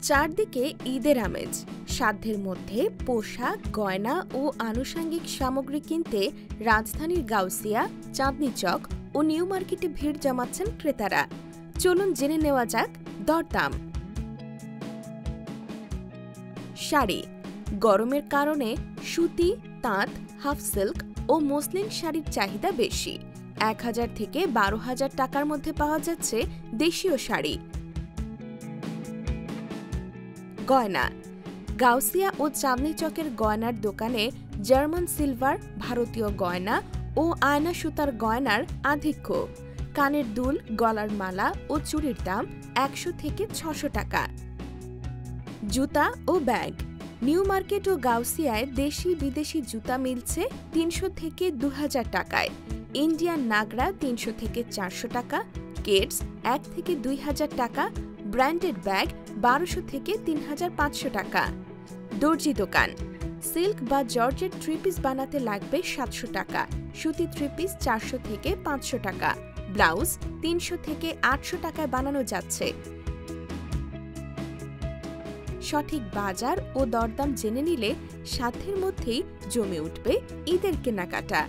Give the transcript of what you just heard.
চারদিকে ঈদের আমেজ। সাধ্যের মধ্যে পোশাক, গয়না ও আনুষঙ্গিক সামগ্রী কিনতে রাজধানীর গাউসিয়া, চাঁদনী চক ও নিউ মার্কেটে ভিড় জমাচ্ছেন ক্রেতারা। চলুন জেনে নেওয়া যাক দরদাম। শাড়ি। গরমের কারণে সুতি, তাঁত, হাফ সিল্ক ও মসলিন শাড়ির চাহিদা বেশি। ১,০০০ থেকে ১২,০০০ টাকার মধ্যে পাওয়া যাচ্ছে দেশীয় শাড়ি। গয়না। গাউসিয়া ও চাঁদনী চকের গয়নার দোকানে জার্মান সিলভার, ভারতীয় গয়না ও আয়না সুতার গয়নার আধিক্য। কানের দুল, গলার মালা ও চুড়ির দাম ১০০ থেকে ৬০০ টাকা। জুতা ও ব্যাগ। নিউ মার্কেট ও গাউসিয়ায় দেশি বিদেশি জুতা মিলছে ৩০০ থেকে ২,০০০ টাকায়। ইন্ডিয়ান নাগরা ৩০০ থেকে ৪০০ টাকা, কেটস ১ থেকে ২,০০০ টাকা, ব্র্যান্ডেড ব্যাগ ১২০০ থেকে ৩,৫০০ টাকা। দর্জি দোকান। সিল্ক বা জর্জেট থ্রি পিস বানাতে লাগবে ৭০০ টাকা, সুতি থ্রি পিস ৪০০ থেকে ৫০০ টাকা, ব্লাউজ ৩০০ থেকে ৮০০ টাকায় বানানো যাচ্ছে। সঠিক বাজার ও দরদাম জেনে নিলে সাধ্যের মধ্যেই জমে উঠবে ঈদের কেনাকাটা।